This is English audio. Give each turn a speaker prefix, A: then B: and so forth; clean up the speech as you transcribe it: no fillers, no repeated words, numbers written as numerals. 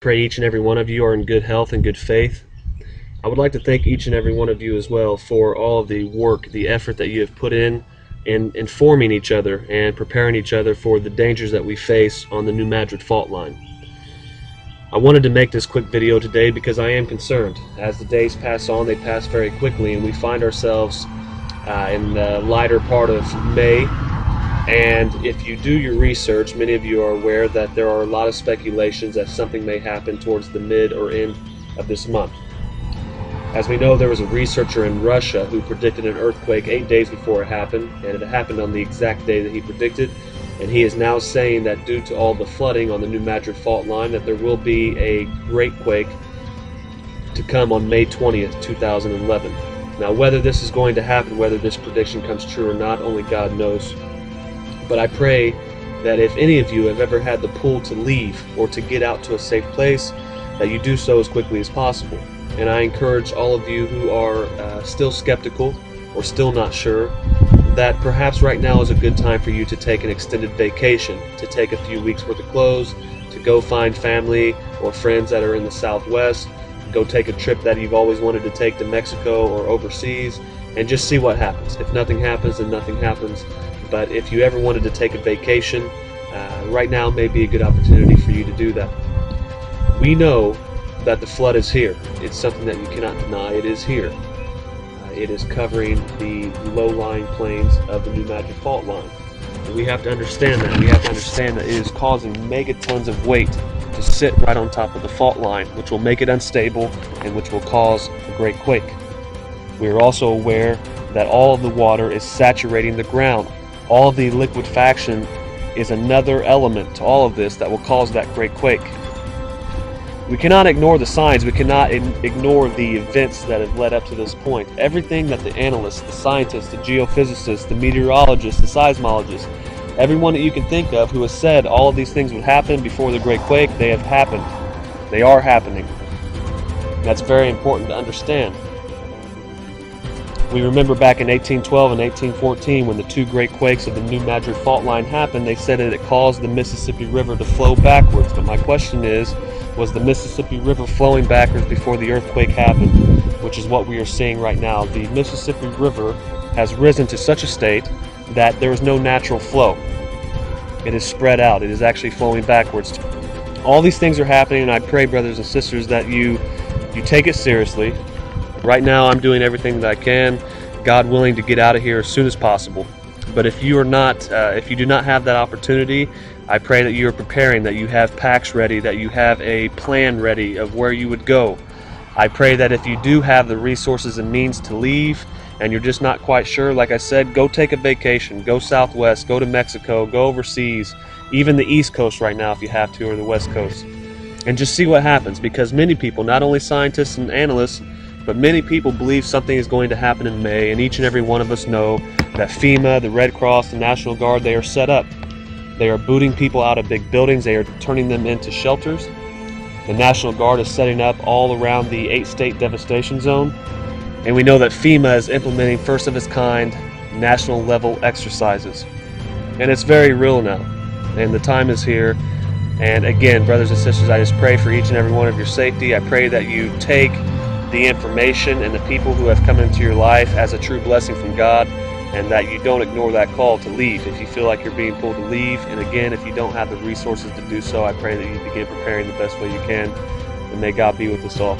A: Pray each and every one of you are in good health and good faith. I would like to thank each and every one of you as well for all of the work, the effort that you have put in informing each other and preparing each other for the dangers that we face on the New Madrid fault line. I wanted to make this quick video today because I am concerned. As the days pass on, they pass very quickly, and we find ourselves in the lighter part of May. And if you do your research, many of you are aware that there are a lot of speculations that something may happen towards the mid or end of this month. As we know, there was a researcher in Russia who predicted an earthquake 8 days before it happened, and it happened on the exact day that he predicted. And he is now saying that due to all the flooding on the New Madrid fault line, that there will be a great quake to come on May 20th, 2011. Now, whether this is going to happen, whether this prediction comes true or not, only God knows. But I pray that if any of you have ever had the pull to leave or to get out to a safe place, that you do so as quickly as possible. And I encourage all of you who are still skeptical or still not sure, that perhaps right now is a good time for you to take an extended vacation, to take a few weeks worth of clothes, to go find family or friends that are in the Southwest, go take a trip that you've always wanted to take to Mexico or overseas, and just see what happens. If nothing happens, then nothing happens. But if you ever wanted to take a vacation, right now may be a good opportunity for you to do that. We know that the flood is here. It's something that you cannot deny. It is here. It is covering the low-lying plains of the New Madrid fault line. And we have to understand that. We have to understand that it is causing megatons of weight to sit right on top of the fault line, which will make it unstable and which will cause a great quake. We are also aware that all of the water is saturating the ground. All of the liquefaction is another element to all of this that will cause that great quake. We cannot ignore the signs. We cannot ignore the events that have led up to this point. Everything that the analysts, the scientists, the geophysicists, the meteorologists, the seismologists, everyone that you can think of who has said all of these things would happen before the Great Quake, they have happened. They are happening. That's very important to understand. We remember back in 1812 and 1814 when the two great quakes of the New Madrid fault line happened, they said that it caused the Mississippi River to flow backwards. But my question is, was the Mississippi River flowing backwards before the earthquake happened? Which is what we are seeing right now. The Mississippi River has risen to such a state that there is no natural flow. It is spread out. It is actually flowing backwards. All these things are happening, and I pray, brothers and sisters, that you take it seriously. Right now I'm doing everything that I can, God willing, to get out of here as soon as possible. But if you do not have that opportunity, I pray that you are preparing, that you have packs ready, that you have a plan ready of where you would go. I pray that if you do have the resources and means to leave and you're just not quite sure, like I said, go take a vacation, go southwest, go to Mexico, go overseas, even the East Coast right now if you have to, or the West Coast, and just see what happens. Because many people, not only scientists and analysts, but many people believe something is going to happen in May, and each and every one of us know that FEMA, the Red Cross, the National Guard, they are set up. They are booting people out of big buildings. They are turning them into shelters. The National Guard is setting up all around the 8-state devastation zone. And we know that FEMA is implementing first of its kind national level exercises. And it's very real now. And the time is here. And again, brothers and sisters, I just pray for each and every one of your safety. I pray that you take the information and the people who have come into your life as a true blessing from God, and that you don't ignore that call to leave if you feel like you're being pulled to leave. And again, if you don't have the resources to do so, I pray that you begin preparing the best way you can, and may God be with us all.